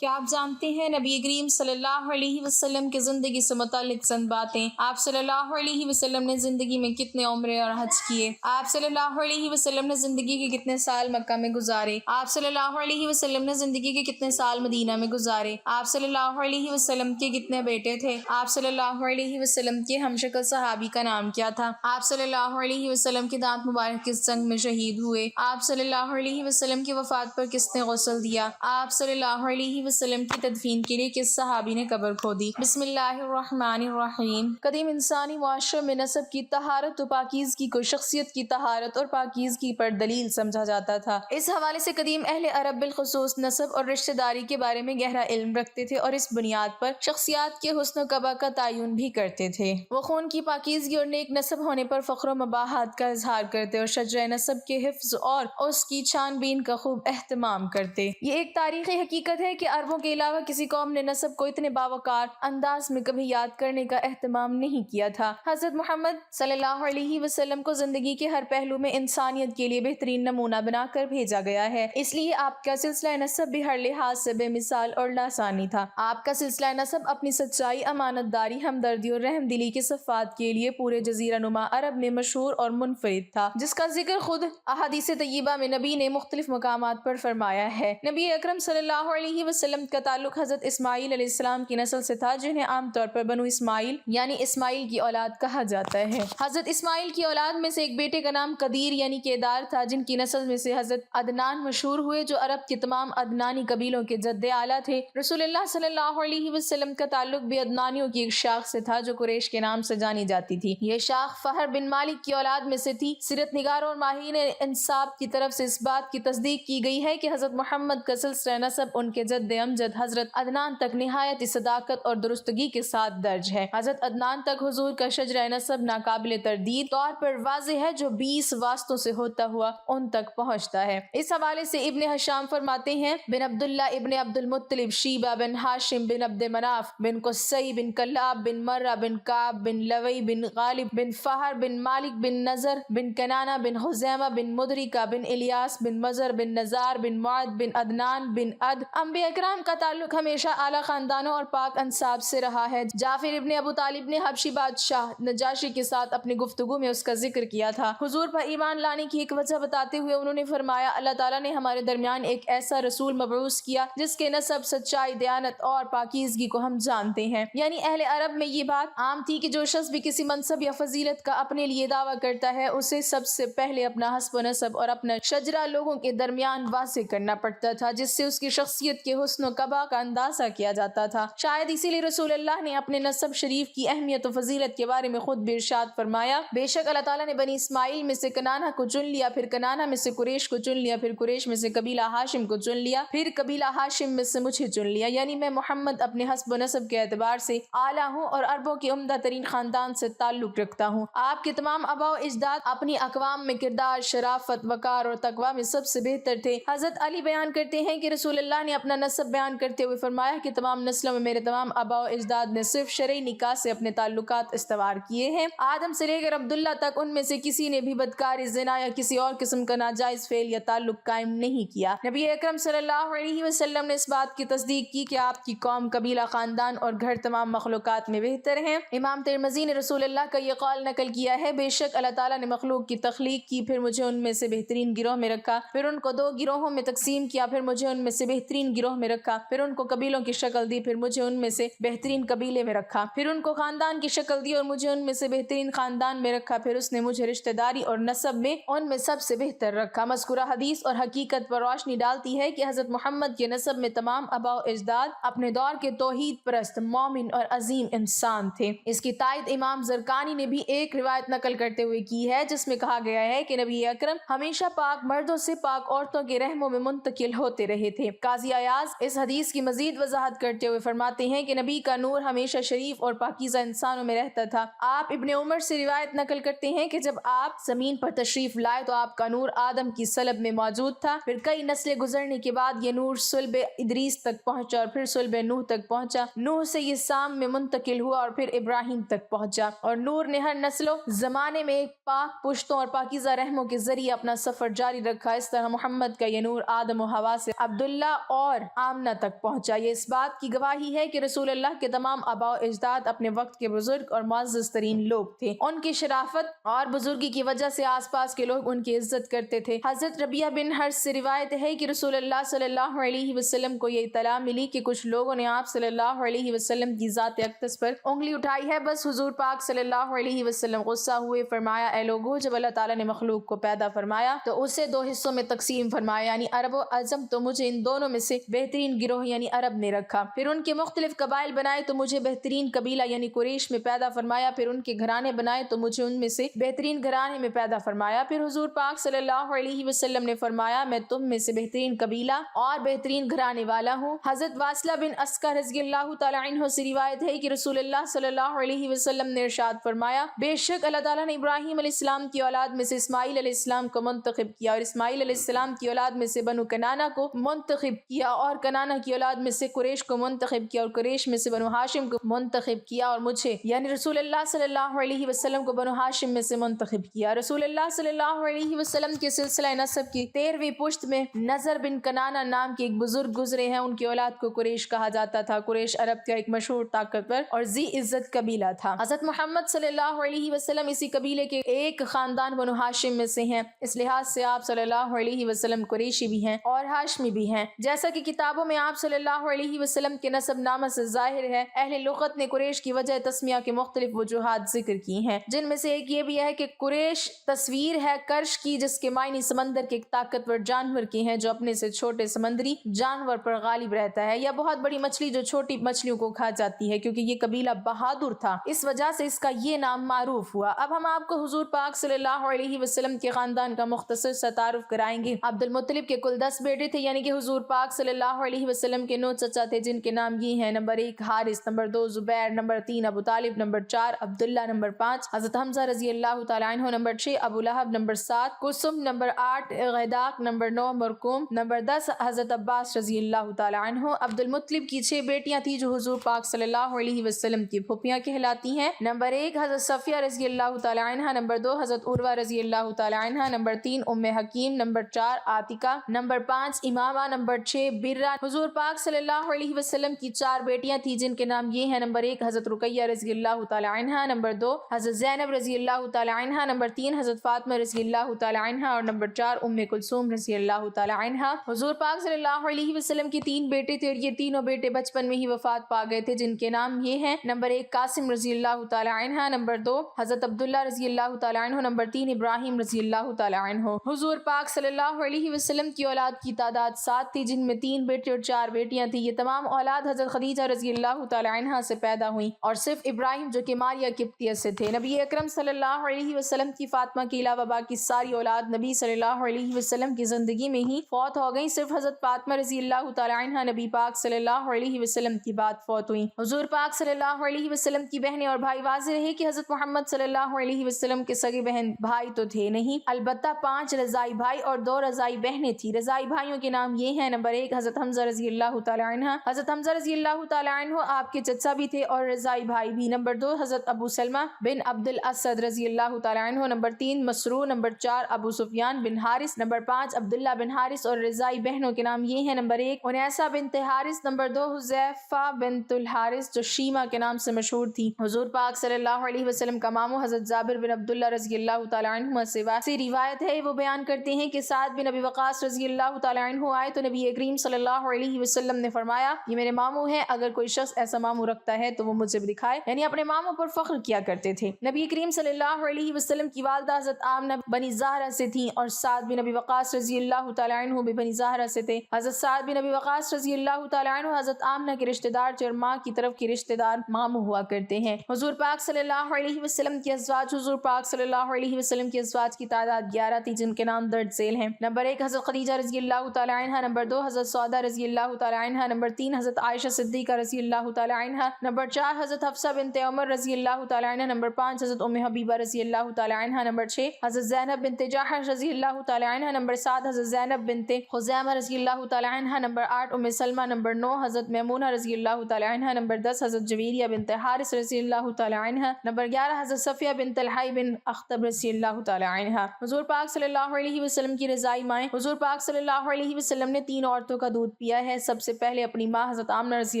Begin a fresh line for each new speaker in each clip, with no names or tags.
کیا آپ جانتے ہیں نبی کریم صلی اللہ علیہ وسلم کی زندگی سے متعلق چند باتیں؟ آپ صلی اللہ علیہ وسلم نے زندگی میں کتنے عمرے اور حج کیے؟ آپ صلی اللہ علیہ وسلم نے زندگی کے کتنے سال مکہ میں گزارے؟ آپ صلی اللہ علیہ وسلم نے زندگی کے کتنے سال مدینہ میں گزارے؟ آپ صلی اللہ علیہ وسلم کے کتنے بیٹے تھے؟ آپ صلی اللہ علیہ وسلم کے ہمشکل صحابی کا نام کیا تھا؟ آپ صلی اللہ علیہ وسلم کے دانت مبارک کس جنگ میں شہید ہوئے؟ آپ صلی اللہ علیہ وسلم کی وفات پر کس نے غسل دیا؟ آپ صلی اللہ علیہ وسلم کی تدفین کے لیے کس صحابی نے قبر کھودی؟ بسم اللہ الرحمن الرحیم۔ قدیم انسانی معاشروں میں نسب کی طہارت و پاکیزگی کو شخصیت کی طہارت اور پاکیزگی پر دلیل سمجھا جاتا تھا۔ اس حوالے سے قدیم اہل عرب بالخصوص نسب اور رشتہ داری کے بارے میں گہرا علم رکھتے تھے اور اس بنیاد پر شخصیات کے حسن و قبا کا تعین بھی کرتے تھے۔ وہ خون کی پاکیزگی اور نیک نسب ہونے پر فخر و مباحت کا اظہار کرتے اور شجرہ نسب کے حفظ اور اس کی چھان بین کا خوب اہتمام کرتے۔ یہ ایک تاریخی حقیقت ہے کہ عربوں کے علاوہ کسی قوم نے نسب کو اتنے باوقار انداز میں کبھی یاد کرنے کا اہتمام نہیں کیا تھا۔ حضرت محمد صلی اللہ علیہ وسلم کو زندگی کے ہر پہلو میں انسانیت کے لیے بہترین نمونہ بنا کر بھیجا گیا ہے، اس لیے آپ کا سلسلہ نسب بھی ہر لحاظ سے بے مثال اور لاسانی تھا۔ آپ کا سلسلہ نسب اپنی سچائی، امانت داری، ہمدردی اور رحم دلی کے صفات کے لیے پورے جزیرہ نما عرب میں مشہور اور منفرد تھا، جس کا ذکر خود احادیث طیبہ میں نبی نے مختلف مقامات پر فرمایا ہے۔ نبی اکرم صلی اللہ علیہ وسلم کا تعلق حضرت اسماعیل علیہ السلام کی نسل سے تھا، جنہیں عام طور پر بنو اسماعیل یعنی اسماعیل کی اولاد کہا جاتا ہے۔ حضرت اسماعیل کی اولاد میں سے ایک بیٹے کا نام قدیر یعنی کیدار تھا، جن کی نسل میں سے حضرت عدنان مشہور ہوئے، جو عرب کے تمام عدنانی قبیلوں کے جد اعلیٰ تھے۔ رسول اللہ صلی اللہ علیہ وسلم کا تعلق بھی عدنانیوں کی ایک شاخ سے تھا جو قریش کے نام سے جانی جاتی تھی۔ یہ شاخ فہر بن مالک کی اولاد میں سے تھی۔ سیرت نگاروں اور ماہرین انساب کی طرف سے اس بات کی تصدیق کی گئی ہے کہ حضرت محمد کا سلسلہ نسب ان کے جد امجد حضرت عدنان تک نہایت صداقت اور درستگی کے ساتھ درج ہے۔ حضرت عدنان تک حضور کا شجرہ نسب ناقابل تردید طور پر واضح ہے، جو 20 واسطوں سے ہوتا ہوا ان تک پہنچتا ہے۔ اس حوالے سے ابن ہشام فرماتے ہیں، بن عبداللہ ابن عبد المطلب، شیبہ بن ہاشم بن عبد مناف بن قصی بن کلاب بن مرہ بن کعب بن لوی بن غالب بن فہر بن مالک بن نظر بن کنانہ بن خزیمہ بن مدرکہ بن الیاس بن مزر بن نزار بن معد بن عدنان بن عد۔ انبیاء اکرام کا تعلق ہمیشہ اعلیٰ خاندانوں اور پاک انساب سے رہا ہے۔ جعفر ابن ابو طالب نے حبشی بادشاہ نجاشی کے ساتھ اپنی گفتگو میں اس کا ذکر کیا تھا۔ حضور پر ایمان لانے کی ایک وجہ بتاتے ہوئے انہوں نے فرمایا، اللہ تعالیٰ نے ہمارے درمیان ایک ایسا رسول مبعوث کیا جس کے نسب، سچائی، دیانت اور پاکیزگی کو ہم جانتے ہیں۔ یعنی اہل عرب میں یہ بات عام تھی کہ جو شخص بھی کسی منصب یا فضیلت کا اپنے لیے دعویٰ کرتا ہے، اسے سب سے پہلے اپنا حسب و نسب اور اپنا شجرہ لوگوں کے درمیان واضح کرنا پڑتا تھا، جس سے اس کی شخصیت کے حسن و قبا کا اندازہ کیا جاتا تھا۔ شاید اسی لیے رسول اللہ نے اپنے نسب شریف کی اہمیت و فضیلت کے بارے میں خود بھی ارشاد فرمایا، بے شک اللہ تعالیٰ نے بنی اسماعیل میں سے کنانہ کو چن لیا، پھر کنانہ میں سے قریش کو چن لیا، پھر قریش میں سے قبیلہ ہاشم کو چن لیا، پھر قبیلہ ہاشم میں سے مجھے چن لیا۔ یعنی میں محمد اپنے حسب و نسب کے اعتبار سے اعلیٰ ہوں اور عربوں کے عمدہ ترین خاندان سے تعلق رکھتا ہوں۔ آپ کے تمام آباء و اجداد اپنی اقوام میں کردار، شرافت، وقار اور تقویٰ میں سب سے بہتر تھے۔ حضرت علی بیان کرتے ہیں کہ رسول اللہ نے اپنا نسب بیان کرتے ہوئے فرمایا کہ تمام نسلوں میں میرے تمام آباء و اجداد نے صرف شرعی نکاح سے اپنے تعلقات استوار کیے ہیں۔ آدم سے لے کر عبداللہ تک ان میں سے کسی نے بھی بدکاری، زنا یا کسی اور قسم کا ناجائز فعل یا تعلق قائم نہیں کیا۔ نبی اکرم صلی اللہ علیہ وسلم نے اس بات کی تصدیق کی کہ آپ کی قوم، قبیلہ، خاندان اور گھر تمام مخلوقات میں بہتر ہیں۔ امام ترمذی نے رسول اللہ کا یہ قول نقل کیا ہے، بے شک اللہ تعالیٰ نے مخلوق کی تخلیق کی، پھر مجھے ان میں سے بہترین گروہ میں رکھا، پھر ان کو 2 گروہوں میں تقسیم کیا، پھر مجھے ان میں سے بہترین گروہ میں رکھا، پھر ان کو قبیلوں کی شکل دی، پھر مجھے ان میں سے بہترین قبیلے میں رکھا، پھر ان کو خاندان کی شکل دی اور مجھے ان میں سے بہترین خاندان میں رکھا، پھر اس نے مجھے رشتہ داری اور نسب میں ان میں سب سے بہتر رکھا۔ مذکورہ حدیث اور حقیقت پر روشنی ڈالتی ہے کہ حضرت محمد کے نسب میں تمام آباء و اجداد اپنے دور کے توحید پرست، مومن اور عظیم انسان تھے۔ اس کی تائید امام زرقانی نے بھی ایک روایت نقل کرتے ہوئے کی ہے، جس میں کہا گیا ہے کہ نبی اکرم ہمیشہ پاک مردوں سے پاک عورتوں کے رحموں میں منتقل ہوتے رہے تھے۔ قاضی ایاز اس حدیث کی مزید وضاحت کرتے ہوئے فرماتے ہیں کہ نبی کا نور ہمیشہ شریف اور پاکیزہ انسانوں میں رہتا تھا۔ آپ ابن عمر سے روایت نقل کرتے ہیں کہ جب آپ زمین پر تشریف لائے تو آپ کا نور آدم کی صلب میں موجود تھا، پھر کئی نسلیں گزرنے کے بعد یہ نور صلب ادریس تک پہنچا اور پھر صلب نوح تک پہنچا، نوح سے یہ سام میں منتقل ہوا اور پھر ابراہیم تک پہنچا، اور نور نے ہر نسل و زمانے میں ایک پاک پشتوں اور پاکیزہ رحموں کے ذریعے اپنا سفر جاری رکھا۔ اس طرح محمد کا یہ نور آدم و حوا سے عبداللہ اور آمنہ تک پہنچا۔ یہ اس بات کی گواہی ہے کہ رسول اللہ کے تمام آباء و اجداد اپنے وقت کے بزرگ اور معزز ترین لوگ تھے۔ ان کی شرافت اور بزرگی کی وجہ سے آس پاس کے لوگ ان کی عزت کرتے تھے۔ حضرت ربیعہ بن حرث سے روایت ہے کہ رسول اللہ صلی اللہ علیہ وسلم کو یہ اطلاع ملی کہ کچھ لوگوں نے آپ صلی اللہ علیہ وسلم کی ذات اقدس پر انگلی اٹھائی ہے۔ بس حضور پاک صلی اللہ علیہ وسلم غصہ ہوئے، فرمایا اے لوگو، جب اللہ تعالیٰ نے مخلوق کو پیدا فرمایا تو اسے دو حصوں میں تقسیم فرمایا، یعنی عرب و عجم، تو مجھے ان دونوں میں سے بہترین گروہ یعنی عرب نے رکھا۔ پھر ان کے مختلف قبائل بنائے تو مجھے بہترین قبیلہ یعنی قریش میں پیدا فرمایا۔ پھر ان کے گھرانے بنائے تو مجھے ان میں سے بہترین گھرانے میں پیدا فرمایا۔ پھر حضور پاک صلی اللہ علیہ وسلم نے فرمایا میں تم میں سے بہترین قبیلہ اور بہترین گھرانے والا ہوں۔ حضرت واصلہ بن اسقع رضی اللہ تعالیٰ عنہ سے روایت ہے کہ رسول اللہ صلی اللہ علیہ وسلم نے ارشاد فرمایا بے شک اللہ تعالیٰ نے ابراہیم علیہ السلام کی اولاد میں سے اسماعیل علیہ السلام کو منتخب کیا، اور اسماعیل علیہ السلام کی اولاد میں سے بنو کنانہ کو منتخب کیا، اور کنانہ کی اولاد میں سے قریش کو منتخب کیا، اور قریش میں سے بنو ہاشم کو منتخب کیا، اور مجھے یعنی رسول اللہ صلی اللہ علیہ وسلم کو بنو ہاشم میں سے منتخب کیا۔ رسول اللہ صلی اللہ علیہ وسلم کے سلسلہ نسب کی 13ویں پشت میں نظر بن کنانہ نام کے ایک بزرگ گزرے ہیں۔ ان کی اولاد کو قریش کہا جاتا تھا۔ قریش عرب کا ایک مشہور طاقتور اور ذی عزت قبیلہ تھا۔ حضرت محمد صلی اللہ علیہ وسلم اسی قبیلے کے ایک خاندان بنو ہاشم میں سے ہیں، اس لحاظ سے آپ صلی اللہ علیہ وسلم قریشی بھی ہیں اور ہاشمی بھی ہیں، جیسا کہ کتابوں میں آپ صلی اللہ علیہ وسلم کے نسب نامہ سے ظاہر ہے۔ اہل لغت نے قریش کی وجہ تسمیہ کے مختلف وجوہات ذکر کی ہیں، جن میں سے ایک یہ بھی ہے کہ قریش تصویر ہے کرش کی، جس کے معنی سمندر کے ایک طاقتور جانور کے ہیں جو اپنے سے چھوٹے سمندری جانور پر غالب رہتا ہے، یا بہت بڑی مچھلی جو چھوٹی مچھلیوں کو کھا جاتی ہے، کیونکہ یہ قبیلہ بہادر تھا، اس وجہ سے اس کا یہ نام معروف ہوا۔ اب ہم آپ کو حضور پاک صلی اللہ علیہ وسلم کے خاندان کا مختصر سا تعارف کرائیں گے۔ عبد المطلب کے کل 10 بیٹے تھے، یعنی کہ حضور پاک صلی اللہ علیہ وسلم کے 9 چچا تھے، جن کے نام یہ ہیں: نمبر 1 حارث، نمبر 2 زبیر، نمبر 3 ابو طالب، نمبر 4 عبداللہ، نمبر 5 حضرت حمزہ رضی اللہ تعالیٰ عنہ، نمبر 6 ابو لہب، نمبر 7 کسم، نمبر 8 غیداق، نمبر 9 مرکوم، نمبر 10 حضرت عباس رضی اللہ تعالیٰ عنہ۔ عبد المطلب کی 6 بیٹیاں تھیں جو حضور پاک صلی اللہ علیہ وسلم کی پھوپھیاں کہلاتی ہیں۔ نمبر 1 حضرت صفیہ رضی اللہ تعالیٰ عنہ، نمبر 2 حضرت عروہ رضی اللہ تعالیٰ عنہ، نمبر 3 ام حکیم، نمبر 4 عاتقہ، نمبر 5 امامہ، نمبر 6 برہ۔ حضور پاک صلی اللہ علیہ وسلم کی 4 بیٹیاں تھیں جن کے نام یہ ہیں: نمبر 1 حضرت رقیہ رضی اللہ تعالیٰ عنہ، نمبر 2 حضرت زینب رضی اللہ تعالیٰ عنہ، نمبر 3 حضرت فاطمہ رضی اللہ تعالیٰ عنہ، اور نمبر 4 ام کلثوم رضی اللہ تعالیٰ عنہ۔ حضور پاک صلی اللہ علیہ وسلم کی 3 بیٹے تھے، اور یہ تینوں بیٹے بچپن میں ہی وفات پا گئے تھے، جن کے نام یہ ہیں: نمبر 1 قاسم رضی اللہ تعالیٰ عنہ، نمبر 2 حضرت عبداللہ رضی اللہ تعالیٰ عنہ، نمبر 3 ابراہیم رضی اللہ تعالیٰ عنہ۔ حضور پاک صلی اللہ علیہ وسلم کی اولاد کی تعداد 7 تھی، جن میں 3 بیٹے اور 4 بیٹیاں تھیں۔ یہ تمام اولاد حضرت خدیجہ رضی اللہ تعالیٰ عنہ سے پیدا ہوئیں، اور صرف ابراہیم جو کہ ماریہ قبطیہ سے تھے۔ نبی اکرم صلی اللہ علیہ وسلم کی فاطمہ کے علاوہ باقی ساری اولاد نبی صلی اللہ علیہ وسلم کی زندگی میں ہی فوت ہو گئیں، صرف حضرت فاطمہ رضی اللہ تعالیٰ عنہ نبی پاک صلی اللہ علیہ وسلم کی بعد فوت ہوئیں۔ حضور پاک صلی اللہ علیہ وسلم کی بہنیں اور بھائی واضح رہے کہ حضرت محمد صلی اللہ علیہ وسلم کے سگے بہن بھائی تو تھے نہیں، البتہ 5 رضائی بھائی اور 2 رضائی بہنیں تھیں۔ رضائی بھائیوں کے نام یہ ہیں: نمبر 1 حضرت حمزہ رضی اللہ تعالیٰ عنہ، حضرت حمزہ رضی اللہ تعالیٰ عنہ آپ کے چچا بھی تھے اور رضائی بھائی بھی۔ نمبر 2 حضرت ابو سلمہ بن عبد الاسد رضی اللہ تعالیٰ عنہ، نمبر 3 مسرور، نمبر 4 ابو سفیان بن حارث، نمبر 5 عبداللہ بن حارث، اور رضائی بہنوں کے نام یہ ہیں: نمبر 1 انیسہ بنت حارث، نمبر 2 حذیفہ بنت الحارث جو شیمہ کے نام سے مشہور تھی۔ حضور پاک صلی اللہ علیہ وسلم کا ماموں حضرت جابر بن عبداللہ رضی اللہ تعالیٰ عنہ سے روایت ہے، وہ بیان کرتے ہیں کہ سعد بن ابی وقاص رضی اللہ تعالیٰ عنہ آئے تو نبی کریم صلی اللہ علیہ وسلم نے فرمایا یہ میرے ماموں ہیں، اگر کوئی شخص ایسا ماموں رکھتا ہے تو وہ مجھے بھی دکھائے، یعنی اپنے ماموں پر فخر کیا کرتے تھے۔ نبی کریم صلی اللہ علیہ وسلم کی والدہ حضرت آمنہ بنی زہرہ سے تھیں، اور سعد بن ابی وقاص رضی اللہ تعالیٰ عنہ بھی بنی زہرہ سے تھے۔ حضرت سعد بن ابی وقاص رضی اللہ تعالیٰ عنہ حضرت آمنہ کے رشتہ دار تھے، اور ماں کی طرف کے رشتہ دار ماموں ہوا کرتے ہیں۔ حضور پاک صلی اللہ علیہ وسلم کی ازواج، حضور پاک صلی اللہ علیہ وسلم کی ازواج کی تعداد 11 تھی، جن کے نام درج ذیل ہیں: نمبر 1 حضرت خدیجہ رضی اللہ تعالیٰ عنہ، نمبر 2 حضرت سودہ رضی اللہ تعالیٰ عنہ، نمبر 3 حضرت عائشہ صدیقہ رضی اللہ تعالیٰ عنہ، نمبر 4 حضرت حفصہ بنت عمر رضی اللہ تعالیٰ عنہ، نمبر 5 حضرت ام حبیبہ رضی اللہ تعالیٰ عنہ، نمبر 6 حضرت زینب بنت جحش رضی اللہ تعالیٰ عنہ، نمبر 7 حضرت زینب بنت خزیمہ رضی اللہ تعالیٰ عنہ، نمبر 8 ام سلمہ، نمبر 9 حضرت میمونہ رضی اللہ تعالیٰ عنہ، نمبر 10 حضرت جویریہ بنت حارث رضی اللہ تعالیٰ عنہ، نمبر 11 حضرت صفیہ بنت الحی بن اخطب رضی اللہ تعالیٰ عنہ۔ حضور پاک صلی اللہ علیہ وسلم کی رضائی مائیں، حضور پاک صلی اللہ علیہ وسلم نے 3 عورتوں کا دودھ پیا ہے، سب سے پہلے اپنی ماں حضرت آمنہ رضی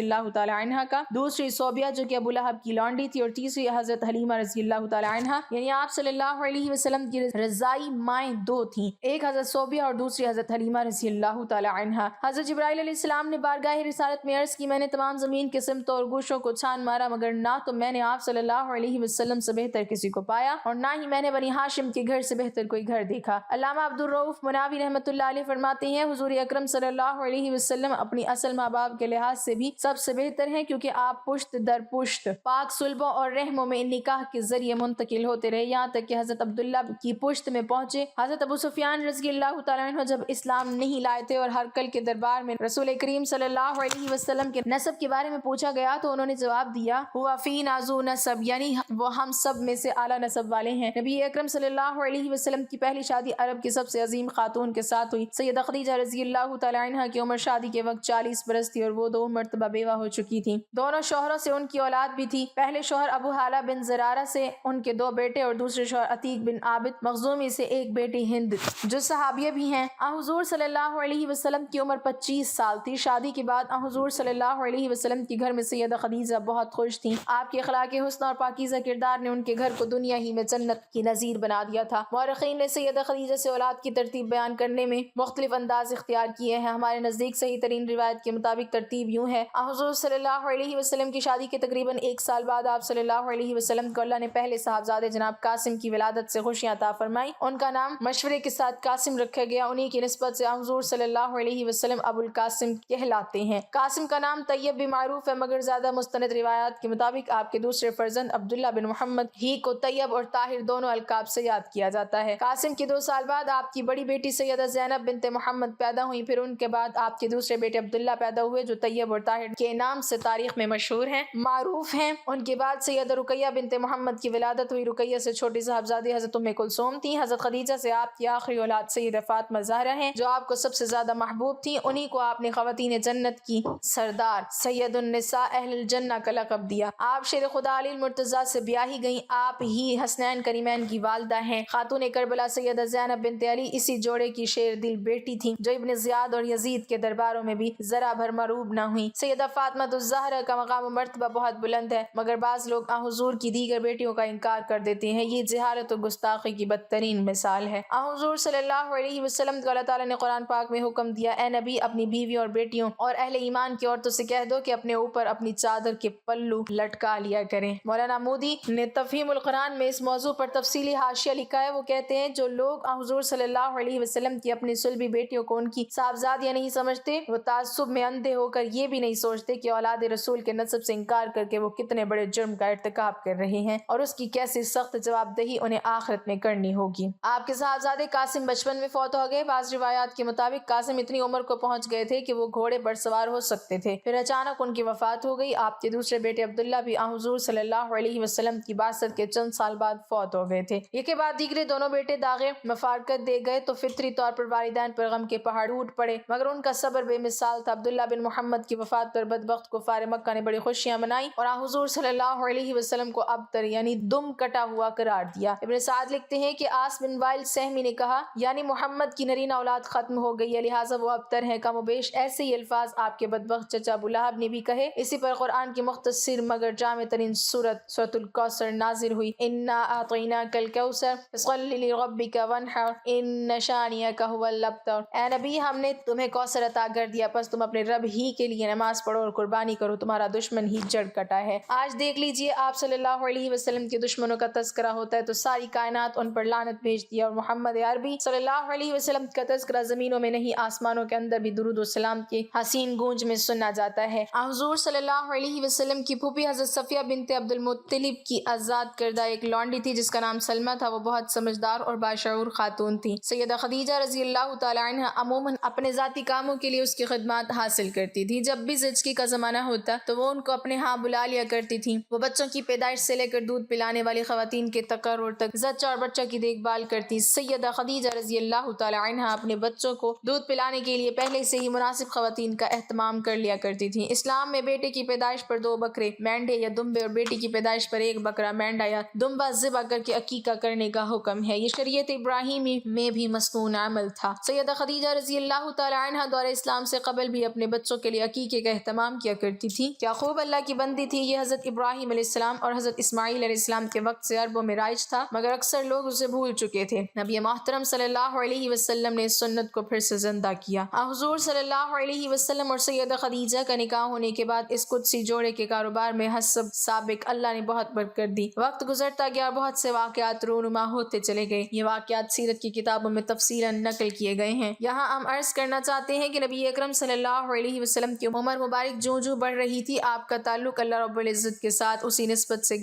اللہ تعالی عنہ کا، دوسری صوبیہ جو کہ ابو لہب کی لونڈی تھی، اور تیسری حضرت حلیمہ رضی اللہ تعالی عنہ، یعنی آپ صلی اللہ علیہ وسلم کی رضائی مائیں دو تھیں، ایک حضرت صوبیہ اور دوسری حضرت حلیمہ رضی اللہ تعالی عنہ۔ حضرت جبرائیل علیہ السلام نے بارگاہ رسالت میں عرض کی، میں نے تمام زمین کے سمتوں اور گوشوں کو چھان مارا، مگر نہ تو میں نے آپ صلی اللہ علیہ وسلم سے بہتر کسی کو پایا، اور نہ ہی میں نے بنی ہاشم کے گھر سے بہتر کوئی گھر دیکھا۔ علامہ عبدالرؤف مناوی رحمۃ اللہ علیہ فرماتے ہیں، حضور اکرم صلی اللہ علیہ وسلم اپنی اصل ماں باپ کے لحاظ سے بھی سب سے بہتر ہیں، کیونکہ آپ پشت در پشت پاک صلبوں اور رحموں میں نکاح کے ذریعے منتقل ہوتے رہے، یہاں تک کہ حضرت عبداللہ کی پشت میں پہنچے۔ حضرت ابو سفیان رضی اللہ تعالیٰ عنہ جب اسلام نہیں لائے تھے اور ہرقل کے دربار میں رسول کریم صلی اللہ علیہ وسلم کے نسب کے بارے میں پوچھا گیا تو انہوں نے جواب دیا، ہوا فینا ذو نسب، یعنی وہ ہم سب میں سے اعلیٰ نسب والے ہیں۔ نبی اکرم صلی اللہ علیہ وسلم کی پہلی شادی عرب کی سب سے عظیم خاتون کے ساتھ ہوئی۔ سیدہ خدیجہ رضی اللہ تعالیٰ عنہ کی عمر شادی کے وقت 40 برس تھی اور وہ 2 مرتبہ بیوہ ہو چکی تھی۔ دونوں شوہروں سے ان کی اولاد بھی تھی۔ پہلے شوہر ابو حالہ بن زرارہ سے ان کے 2 بیٹے اور دوسرے شوہر عتیق بن عابد مخزومی سے ایک بیٹی ہند جو صحابیہ بھی ہیں۔ حضور صلی اللہ علیہ وسلم کی عمر 25 سال تھی۔ شادی کے بعد حضور صلی اللہ علیہ وسلم کے گھر میں سیدہ خدیجہ بہت خوش تھیں۔ آپ کے اخلاق حسن اور پاکیزہ کردار نے ان کے گھر کو دنیا ہی میں جنت کی نظیر بنا دیا تھا۔ مورخین نے سیدہ خدیجہ سے اولاد کی ترتیب بیان کرنے میں مختلف انداز اختیار کیے ہیں۔ ہمارے نزدیک صحیح ترین روایت کے مطابق ترتیب یوں ہے، حضور صلی اللہ علیہ وسلم کی شادی کے تقریباً 1 سال بعد آپ صلی اللہ علیہ وسلم کو اللہ نے پہلے صاحبزادے جناب قاسم کی ولادت سے خوشیاں عطا فرمائی۔ ان کا نام مشورے کے ساتھ قاسم رکھا گیا، انہی کی نسبت سے حضور صلی اللہ علیہ وسلم ابو القاسم کہلاتے ہیں۔ قاسم کا نام طیب بھی معروف ہے، مگر زیادہ مستند روایات کے مطابق آپ کے دوسرے فرزند عبداللہ بن محمد ہی کو طیب اور طاہر دونوں القاب سے یاد کیا جاتا ہے۔ قاسم کے 2 سال بعد آپ کی بڑی بیٹی سیدہ زینب بنت محمد پیدا ہوئی، پھر ان کے بعد آپ کے دوسرے بیٹے عبداللہ پیدا ہوئے جو طیب اور طاہر کے نام سے تاریخ میں مشہور ہیں، معروف ہیں۔ ان کے بعد سیدہ رقیہ بنت محمد کی ولادت ہوئی۔ رقیہ سے چھوٹی صاحبزادی حضرت ام کلثوم تھی۔ حضرت خدیجہ سے آپ کی آخری اولاد سیدہ فاطمہ زہرا ہیں جو آپ کو سب سے زیادہ محبوب تھی، انہی کو آپ نے خواتین جنت کی سردار سید النساء اہل الجنہ کا لقب دیا۔ آپ شیر خدا علی المرتضیٰ سے بیاہی گئیں، آپ ہی حسنین کریمین کی والدہ ہیں۔ خاتون کربلا سیدہ زینب بنت علی اسی جوڑے کی شیر دل بیٹی تھی جو ابن زیاد اور یزید کے درباروں میں بھی ذرا بھر مروب نہ ہوئی۔ سیدہ فاطمہ الزہرا کا مقام و مرتبہ بہت بلند ہے، مگر بعض لوگ حضور کی دیگر بیٹیوں کا انکار کر دیتے ہیں، یہ جہالت و گستاخی کی بدترین مثال ہے۔ حضور صلی اللہ علیہ وسلم کو اللہ تعالیٰ نے قرآن پاک میں حکم دیا، اے نبی اپنی بیوی اور بیٹیوں اور اہل ایمان کی عورتوں سے کہہ دو کہ اپنے اوپر اپنی چادر کے پلو لٹکا لیا کریں۔ مولانا مودی نے تفہیم القرآن میں اس موضوع پر تفصیلی حاشیہ لکھا ہے، وہ کہتے ہیں جو لوگ حضور صلی اللہ علیہ وسلم کی اپنی صلبی بیٹیوں کو ان کی صاحبزادیاں نہیں سمجھتے، وہ تعصب میں اندھے ہو کر یہ بھی نہیں سوچتے کہ اولاد رسول کے نسب سے انکار کر کے وہ کتنے بڑے جرم کا ارتکاب کر رہے ہیں اور اس کی کیسی سخت جواب دہی انہیں آخرت میں کرنی ہوگی۔ آپ کے صاحبزادے قاسم بچپن میں فوت ہو گئے۔ بعض روایات کے مطابق قاسم اتنی عمر کو پہنچ گئے تھے کہ وہ گھوڑے پر سوار ہو سکتے تھے، پھر اچانک ان کی وفات ہو گئی۔ آپ کے دوسرے بیٹے عبداللہ بھی حضور صلی اللہ علیہ وسلم کی بعثت کے چند سال بعد فوت ہو گئے تھے۔ یہ کے بعد دیگرے دونوں بیٹے داغے مفارقت دے گئے تو فطری طور پر والدین پر غم کے پہاڑ ٹوٹ پڑے، مگر ان کا صبر بے مثال تھا۔ عبداللہ بن محمد کی وفات پر بدبخت کفار مکہ نے بڑی خوشیاں منائی اور حضور صلی اللہ علیہ وسلم کو ابتر یعنی دم کٹا ہوا قرار دیا۔ ابن سعد لکھتے ہیں کہ آس بن وائل سہمی نے کہا، یعنی محمد کی نرینہ اولاد ختم ہو گئی ہے، لہٰذا وہ ابتر ہیں۔ کم و بیش ایسے ہی الفاظ آپ کے بدبخت چچا ابو لہب نے بھی کہے۔ اسی پر قرآن کی مختصر مگر جامع ترین سورۃ الکوثر نازل ہوئی، انا اعطیناک الکوثر فصل لربک وانحر ان شانئک ھو الابتر۔ اے نبی ہم نے تمہیں کوثر عطا کر دیا، پس تم اپنے رب ہی کے لیے نماز پڑھو اور قربانی کرو، تمہارا دشمن ہی جڑ کٹا ہے۔ آج دیکھ لیجئے آپ صلی اللہ علیہ وسلم کے دشمنوں کا تذکرہ ہوتا ہے تو ساری کائنات ان پر لعنت بھیجتی ہے، اور محمد عربی صلی اللہ علیہ وسلم کا تذکرہ زمینوں میں نہیں آسمانوں کے اندر بھی درود و سلام کے حسین گونج میں سنا جاتا ہے۔ حضور صلی اللہ علیہ وسلم کی پھوپھی حضرت صفیہ بنت عبد المطلب کی آزاد کردہ ایک لونڈی تھی جس کا نام سلمہ تھا، وہ بہت سمجھدار اور باشعور خاتون تھی۔ سیدہ خدیجہ رضی اللہ تعالی عنہ عموماً اپنے ذاتی کاموں کے لیے اس کی خدمات حاصل کرتی تھی۔ جب بھی زچگی کا زمانہ ہوتا تو وہ ان کو اپنے ہاں بلا لیا کرتی تھی۔ وہ بچوں کی پیدائش سے لے کر دودھ پلانے والی خواتین کے تقرر تک زچہ اور بچہ کی دیکھ بھال کرتی۔ سیدہ خدیجہ رضی اللہ تعالی عنہ اپنے بچوں کو دودھ پلانے کے لیے پہلے سے ہی مناسب خواتین کا اہتمام کر لیا کرتی تھی۔ اسلام میں بیٹے کی پیدائش پر 2 بکرے مینڈے یا دمبے اور بیٹی کی پیدائش پر 1 بکرا مینڈا یا دمبا ذبح کر کے عقیقہ کرنے کا حکم ہے۔ یہ شریعت ابراہیمی میں بھی مسنون عمل تھا۔ سیدہ خدیجہ رضی اللہ تعالی عنہ دور اسلام اسلام سے قبل بھی اپنے بچوں کے لیے عقیقے کا اہتمام کیا کرتی تھی۔ کیا خوب اللہ کی بندی تھی یہ۔ حضرت ابراہیم علیہ السلام اور حضرت اسماعیل علیہ السلام کے وقت سے عربوں میں رائج تھا، مگر اکثر لوگ اسے بھول چکے تھے۔ نبی محترم صلی اللہ علیہ وسلم نے اس سنت کو پھر سے زندہ کیا۔ حضور صلی اللہ علیہ وسلم اور سیدہ خدیجہ کا نکاح ہونے کے بعد اس قدسی جوڑے کے کاروبار میں حسب سابق اللہ نے بہت برکت دی۔ وقت گزرتا گیا اور بہت سے واقعات رونما ہوتے چلے گئے۔ یہ واقعات سیرت کی کتابوں میں تفصیلاً نقل کیے گئے ہیں۔ یہاں ہم عرض کرنا چاہتے ہیں کہ نبی اکرم صلی اللہ علیہ وسلم کی عمر مبارک جوں بڑھ رہی تھی، آپ کا تعلق اللہ رب العزت کے ساتھ اسی نسبت سے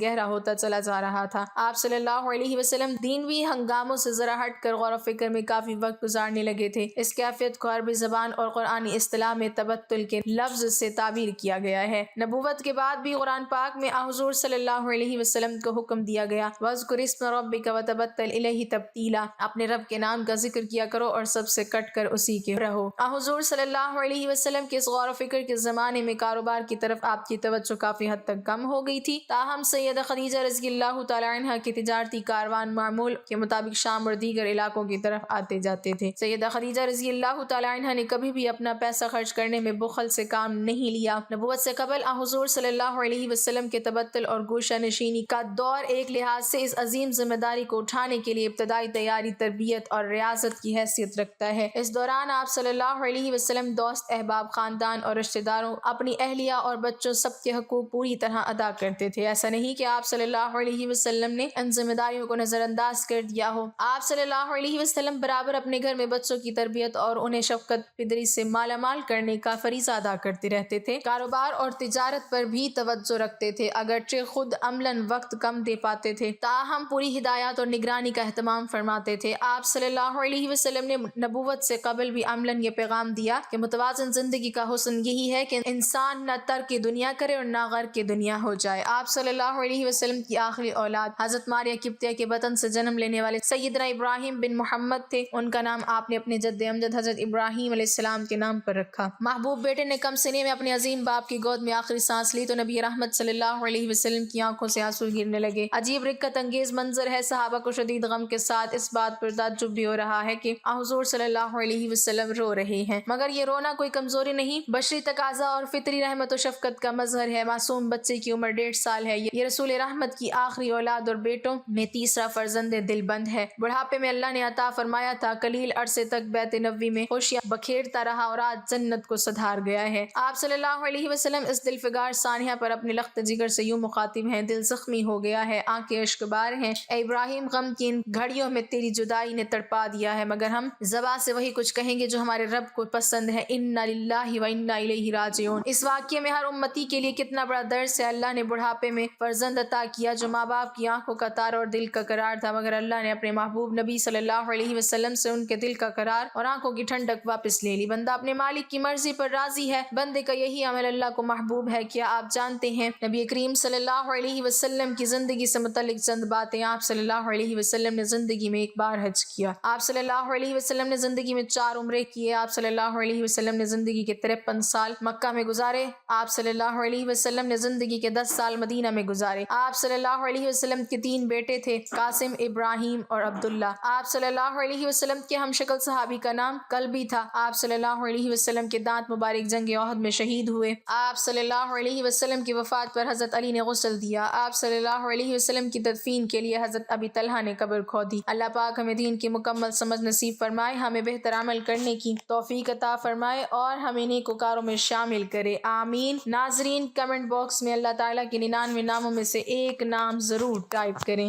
گہرا ہوتا چلا جا رہا تھا۔ آپ صلی اللہ علیہ وسلم دینوی ہنگاموں سے ذرا ہٹ کر غور و فکر میں کافی وقت گزارنے لگے تھے۔ اس کیفیت کو عربی زبان اور قرآنی اصطلاح میں تبتل کے لفظ سے تعبیر کیا گیا ہے۔ نبوت کے بعد بھی قرآن پاک میں حضور صلی اللہ علیہ وسلم کو حکم دیا گیا، وَاذْكُرِ اسْمَ رَبِّكَ وَتَبَتَّلْ إِلَيْهِ تَبْتِيلًا، اپنے رب کے نام کا ذکر کیا کرو اور سب سے کٹ کر اسی کے رہو۔ حضور صلی اللہ علیہ وسلم کے اس غور و فکر کے زمانے میں کاروبار کی طرف آپ کی توجہ کافی حد تک کم ہو گئی تھی، تاہم سیدہ خدیجہ رضی اللہ تعالی عنہا کے تجارتی کاروان معمول کے مطابق شام اور دیگر علاقوں کی طرف آتے جاتے تھے۔ سیدہ خدیجہ رضی اللہ تعالی عنہا نے کبھی بھی اپنا پیسہ خرچ کرنے میں بخل سے کام نہیں لیا۔ نبوت سے قبل حضور صلی اللہ علیہ وسلم کے تبتل اور گوشہ نشینی کا دور ایک لحاظ سے اس عظیم ذمہ داری کو اٹھانے کے لیے ابتدائی تیاری، تربیت اور ریاضت کی حیثیت رکھتا ہے۔ اس دوران آپ صلی اللہ علیہ وسلم دوست، احباب، خاندان اور رشتہ داروں، اپنی اہلیہ اور بچوں سب کے حقوق پوری طرح ادا کرتے تھے۔ ایسا نہیں کہ آپ صلی اللہ علیہ وسلم نے ان ذمہ داریوں کو نظر انداز کر دیا ہو۔ آپ صلی اللہ علیہ وسلم برابر اپنے گھر میں بچوں کی تربیت اور انہیں شفقت پدری سے مالا مال کرنے کا فریضہ ادا کرتے رہتے تھے۔ کاروبار اور تجارت پر بھی توجہ رکھتے تھے، اگرچہ خود عملاً وقت کم دے پاتے تھے، تاہم پوری ہدایات اور نگرانی کا اہتمام فرماتے تھے۔ آپ صلی اللہ علیہ وسلم نے نبوت سے قبل بھی عملاً یہ پیغام دیا کہ متوازن زندگی کا حسن یہی ہے کہ انسان نہ ترک دنیا کرے اور نہ غرق دنیا ہو جائے۔ آپ صلی اللہ علیہ وسلم کی آخری اولاد حضرت ماریہ قبطیہ کے بطن سے جنم لینے والے سیدنا ابراہیم بن محمد تھے۔ ان کا نام آپ نے اپنے جد امجد حضرت ابراہیم علیہ السلام کے نام پر رکھا۔ محبوب بیٹے نے کم سنے میں اپنے عظیم باپ کی گود میں آخری سانس لی تو نبی رحمت صلی اللہ علیہ وسلم کی آنکھوں سے آنسو گرنے لگے۔ عجیب رقت انگیز منظر ہے۔ صحابہ کو شدید غم کے ساتھ اس بات پر تعجب بھی ہو رہا ہے کہ حضور صلی اللہ علیہ وسلم رو رہے ہیں، مگر یہ رونا کوئی کمزوری نہیں، بشری تقاضا اور فطری رحمت و شفقت کا مظہر ہے۔ معصوم بچے کی عمر 1.5 سال ہے۔ یہ رسول رحمت کی آخری اولاد اور بیٹوں میں تیسرا فرزند دل بند ہے۔ بڑھاپے میں اللہ نے عطا فرمایا تھا، قلیل عرصے تک بیت نبوی میں خوشیاں بکھیرتا رہا اور آج جنت کو سدھار گیا ہے۔ آپ صلی اللہ علیہ وسلم اس دل فگار سانحہ پر اپنے لخت جگر سے یوں مخاطب ہیں، دل زخمی ہو گیا ہے، آنکھیں اشک بار ہیں، اے ابراہیم غم کی ان گھڑیوں میں تیری جدائی نے تڑپا دیا ہے، مگر ہم زبان سے وہی کچھ کہیں گے جو ہمارے رب کو پسند ہے، انا للہ و انا الیہ راجعون۔ اس واقعے میں ہر امتی کے لیے کتنا بڑا درس ہے۔ اللہ نے بڑھاپے میں فرزند عطا کیا جو ماں باپ کی آنکھوں کا تارا اور دل کا قرار تھا، مگر اللہ نے اپنے محبوب نبی صلی اللہ علیہ وسلم سے ان کے دل کا قرار اور آنکھوں کی ٹھنڈک واپس لے لی۔ بندہ اپنے مالک کی مرضی پر راضی ہے، بندے کا یہی عمل اللہ کو محبوب ہے۔ کیا آپ جانتے ہیں نبی کریم صلی اللہ علیہ وسلم کی زندگی سے متعلق چند باتیں؟ آپ صلی اللہ علیہ وسلم نے زندگی میں ایک بار حج کیا۔ آپ صلی اللہ علیہ وسلم نے زندگی میں 4 عمرے کیے۔ آپ صلی اللہ علیہ وسلم نے زندگی کے 53 سال مکہ میں گزارے۔ آپ صلی اللہ علیہ وسلم نے زندگی کے 10 سال مدینہ میں گزارے۔ آپ صلی اللہ علیہ وسلم کے 3 بیٹے تھے، قاسم، ابراہیم اور عبداللہ۔ آپ صلی اللہ علیہ وسلم کے ہم شکل صحابی کا نام کلبی تھا۔ آپ صلی اللہ علیہ وسلم کے دانت مبارک جنگ احد میں شہید ہوئے۔ آپ صلی اللہ علیہ وسلم کی وفات پر حضرت علی نے غسل دیا۔ آپ صلی اللہ علیہ وسلم کی تدفین کے لیے حضرت ابی طلحہ نے قبر کھودی۔ اللہ پاک ہمیں دین کی مکمل سمجھ نصیب فرمائے، ہمیں بہتر عمل کرنے کی توفیق عطا فرمائے اور ہمیں نیکوکاروں میں شامل کرے، آمین۔ ناظرین، کمنٹ باکس میں اللہ تعالیٰ کے 99 ناموں میں سے ایک نام ضرور ٹائپ کریں۔